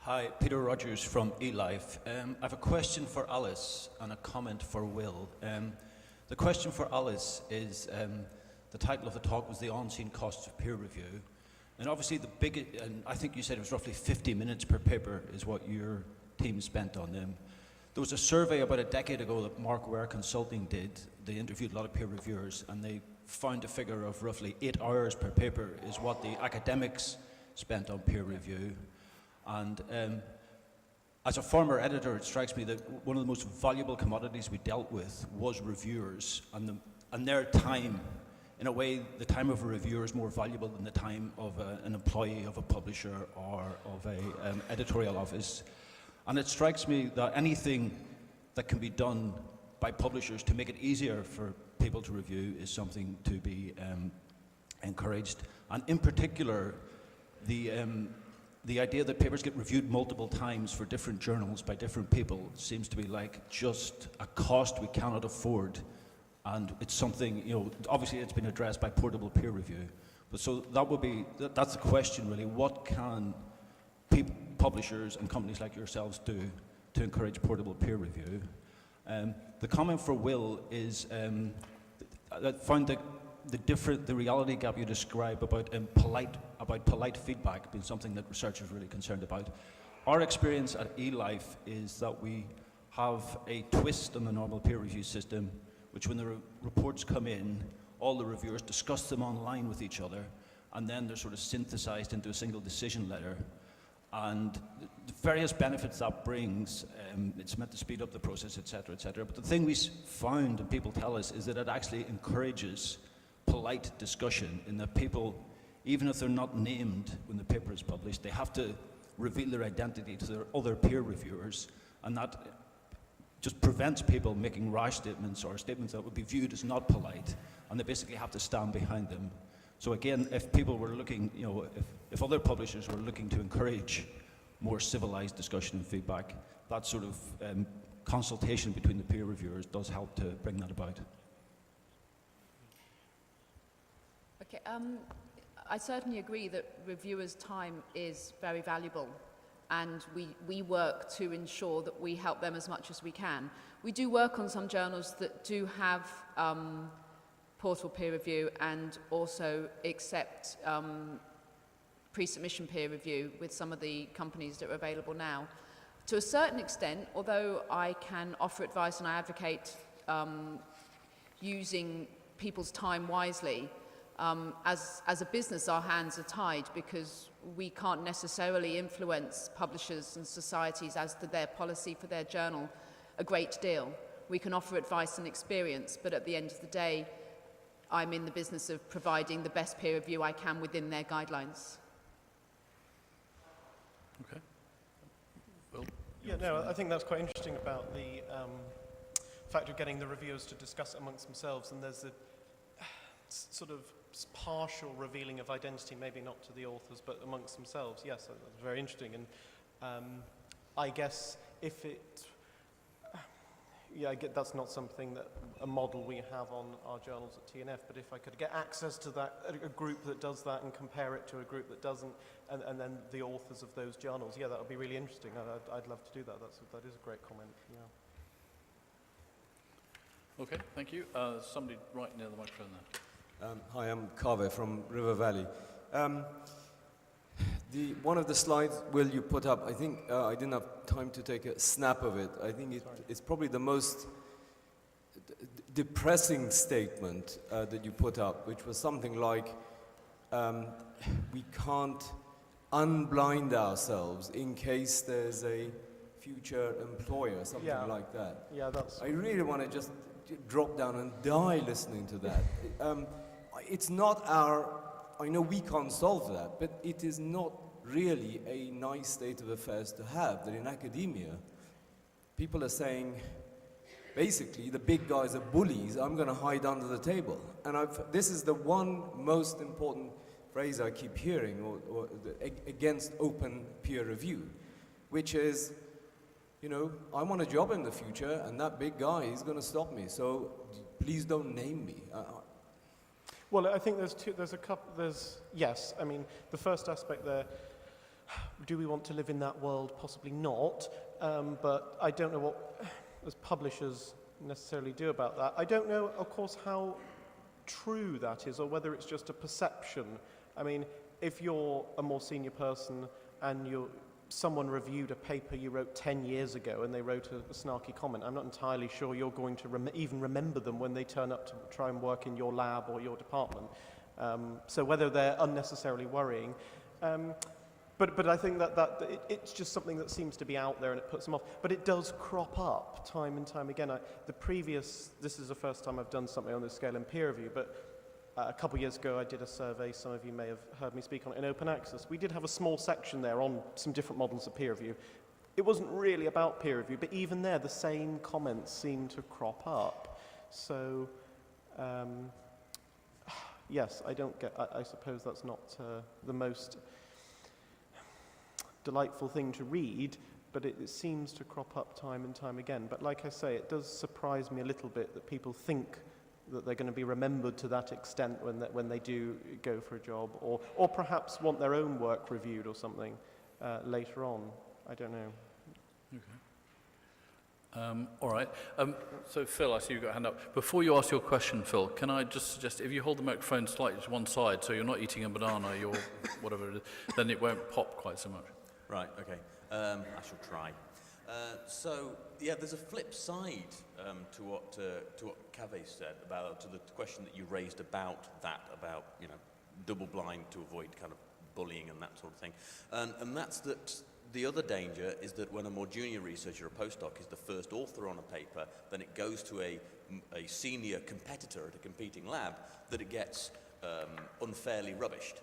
Hi, Peter Rogers from eLife. I have a question for Alice and a comment for Will. The question for Alice is, the title of the talk was The Unseen Costs of Peer Review. And obviously and I think you said it was roughly 50 minutes per paper is what your team spent on them. There was a survey about a decade ago that Mark Ware Consulting did. They interviewed a lot of peer reviewers and they found a figure of roughly 8 hours per paper is what the academics spent on peer review. And as a former editor, it strikes me that one of the most valuable commodities we dealt with was reviewers and their time. In a way, the time of a reviewer is more valuable than the time of an employee of a publisher or of an editorial office. And it strikes me that anything that can be done by publishers to make it easier for people to review is something to be encouraged. And in particular, the idea that papers get reviewed multiple times for different journals by different people seems to be like just a cost we cannot afford. And it's something, obviously it's been addressed by portable peer review. But so that's the question really. What can publishers and companies like yourselves do to encourage portable peer review? The comment for Will is, I found the reality gap you describe about polite feedback being something that researchers are really concerned about. Our experience at eLife is that we have a twist on the normal peer review system, which when the reports come in, all the reviewers discuss them online with each other, and then they're sort of synthesized into a single decision letter. And the various benefits that brings, it's meant to speed up the process, et cetera, but the thing we found, and people tell us, is that it actually encourages polite discussion in that people, even if they're not named when the paper is published, they have to reveal their identity to their other peer reviewers, and that just prevents people making rash statements or statements that would be viewed as not polite, and they basically have to stand behind them. So again, if people were looking, if other publishers were looking to encourage more civilized discussion and feedback, that sort of consultation between the peer reviewers does help to bring that about. Okay, I certainly agree that reviewers' time is very valuable, and we work to ensure that we help them as much as we can. We do work on some journals that do have portal peer review and also accept pre-submission peer review with some of the companies that are available now. To a certain extent, although I can offer advice and I advocate using people's time wisely, as a business, our hands are tied because we can't necessarily influence publishers and societies as to their policy for their journal a great deal. We can offer advice and experience, but at the end of the day, I'm in the business of providing the best peer review I can within their guidelines. Okay. Well, yeah, no, I think that's quite interesting about the fact of getting the reviewers to discuss it amongst themselves, and there's a sort of partial revealing of identity, maybe not to the authors, but amongst themselves. Yes, that's very interesting. And I guess if that's not something that a model we have on our journals at TNF, but if I could get access to that, a group that does that and compare it to a group that doesn't, and then the authors of those journals, yeah, that would be really interesting. I'd love to do that. That is a great comment, yeah. Okay, thank you. Somebody right near the microphone there. Hi, I'm Kaveh from River Valley. One of the slides, Will, you put up, I think I didn't have time to take a snap of it. I think it's probably the most depressing statement that you put up, which was something like, we can't unblind ourselves in case there's a future employer, something like that. Yeah, that's... I really want to just drop down and die listening to that. It's not I know we can't solve that, but it is not really a nice state of affairs to have, that in academia, people are saying, basically, the big guys are bullies, I'm going to hide under the table. And this is the one most important phrase I keep hearing against open peer review, which is, I want a job in the future, and that big guy is going to stop me, so please don't name me. Well, I think there's a couple, yes, I mean, the first aspect there, do we want to live in that world? Possibly not. But I don't know what, as publishers, necessarily do about that. I don't know, of course, how true that is, or whether it's just a perception. I mean, if you're a more senior person and someone reviewed a paper you wrote 10 years ago and they wrote a snarky comment, I'm not entirely sure you're going to even remember them when they turn up to try and work in your lab or your department. So whether they're unnecessarily worrying. But I think that it's just something that seems to be out there and it puts them off. But it does crop up time and time again. This is the first time I've done something on this scale in peer review, but a couple of years ago I did a survey, some of you may have heard me speak on it, in open access. We did have a small section there on some different models of peer review. It wasn't really about peer review, but even there the same comments seem to crop up. So, yes, I suppose that's not the most delightful thing to read, but it seems to crop up time and time again. But like I say, it does surprise me a little bit that people think that they're going to be remembered to that extent when they do go for a job, or perhaps want their own work reviewed or something later on. I don't know. Okay. All right. So, Phil, I see you've got a hand up. Before you ask your question, Phil, can I just suggest if you hold the microphone slightly to one side so you're not eating a banana, you're whatever it is, then it won't pop quite so much. Right, okay. I shall try. There's a flip side to what Kaveh said to the question that you raised about double blind to avoid kind of bullying and that sort of thing. And that's that the other danger is that when a more junior researcher, a postdoc, is the first author on a paper, then it goes to a senior competitor at a competing lab, that it gets unfairly rubbished.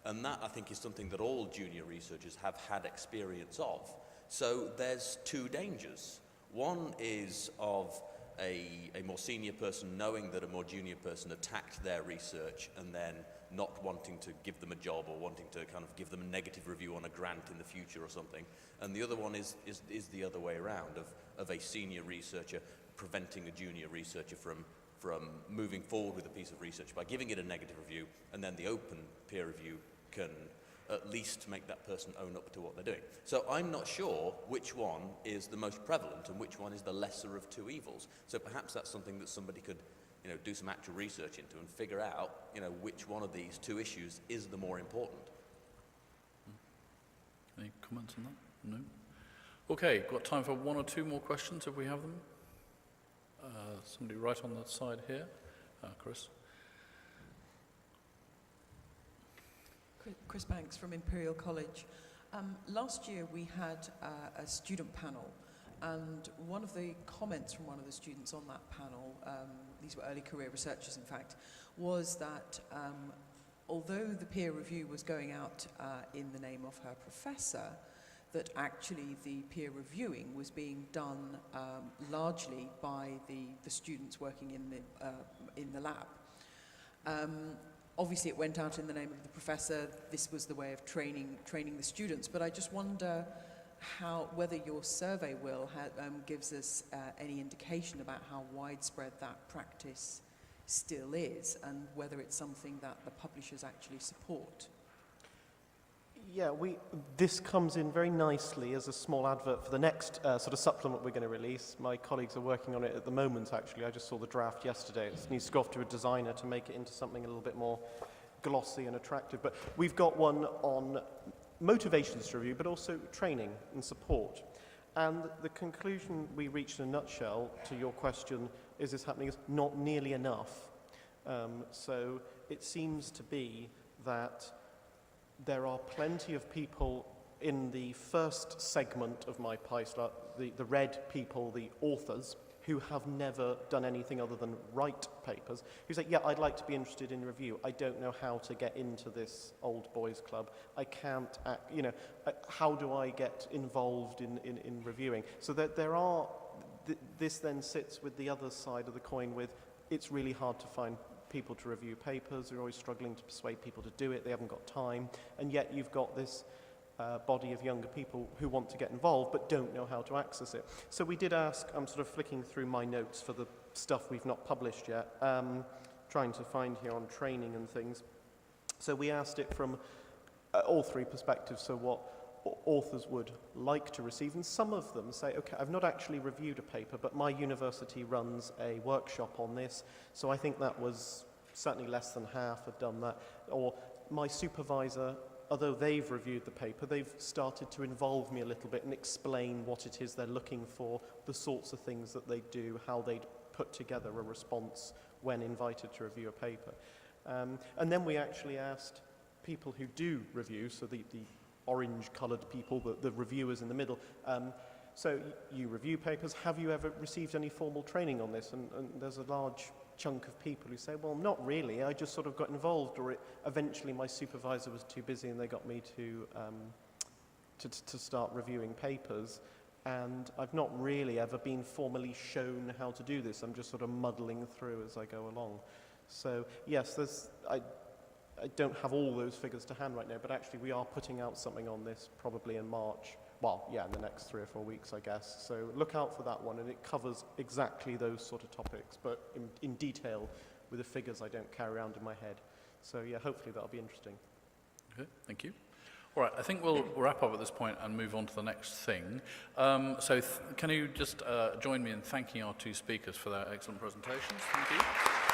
And that, I think, is something that all junior researchers have had experience of. So there's two dangers. One is of a more senior person knowing that a more junior person attacked their research and then not wanting to give them a job or wanting to kind of give them a negative review on a grant in the future or something. And the other one is the other way around, of a senior researcher preventing a junior researcher from moving forward with a piece of research by giving it a negative review, and then the open peer review can at least make that person own up to what they're doing. So I'm not sure which one is the most prevalent and which one is the lesser of two evils. So perhaps that's something that somebody could, do some actual research into and figure out, which one of these two issues is the more important. Any comments on that? No? Okay, got time for one or two more questions if we have them. Somebody right on the side here. Chris. Chris Banks from Imperial College. Last year we had a student panel, and one of the comments from one of the students on that panel, these were early career researchers in fact, was that although the peer review was going out in the name of her professor, that actually the peer reviewing was being done largely by the students working in the lab. Obviously, it went out in the name of the professor. This was the way of training the students. But I just wonder whether your survey, Will, gives us any indication about how widespread that practice still is, and whether it's something that the publishers actually support. Yeah, this comes in very nicely as a small advert for the next sort of supplement we're going to release. My colleagues are working on it at the moment, actually. I just saw the draft yesterday. It needs to go off to a designer to make it into something a little bit more glossy and attractive. But we've got one on motivations to review, but also training and support. And the conclusion we reached in a nutshell to your question, is this happening, is not nearly enough. So it seems to be that there are plenty of people in the first segment of my pie chart, the red people, the authors, who have never done anything other than write papers, who say, yeah, I'd like to be interested in review. I don't know how to get into this old boys club. I can't, how do I get involved in reviewing? So that there are, this then sits with the other side of the coin with, it's really hard to find people to review papers. They're always struggling to persuade people to do it. They haven't got time. And yet you've got this body of younger people who want to get involved but don't know how to access it. So we did ask, I'm sort of flicking through my notes for the stuff we've not published yet, trying to find here on training and things. So we asked it from all three perspectives. So authors would like to receive, and some of them say, okay, I've not actually reviewed a paper, but my university runs a workshop on this, so I think that was certainly less than half have done that. Or my supervisor, although they've reviewed the paper, they've started to involve me a little bit and explain what it is they're looking for, the sorts of things that they do, how they'd put together a response when invited to review a paper. And then we actually asked people who do review, so the orange-coloured people, the reviewers in the middle, so you review papers, have you ever received any formal training on this? And there's a large chunk of people who say, well, not really, I just sort of got involved, or eventually my supervisor was too busy and they got me to start reviewing papers, and I've not really ever been formally shown how to do this. I'm just sort of muddling through as I go along. So yes, I don't have all those figures to hand right now, but actually we are putting out something on this probably in March. Well, yeah, in the next 3 or 4 weeks, I guess. So look out for that one, and it covers exactly those sort of topics, but in detail with the figures I don't carry around in my head. So yeah, hopefully that'll be interesting. Okay, thank you. All right, I think we'll wrap up at this point and move on to the next thing. Can you just join me in thanking our two speakers for their excellent presentations? Thank you.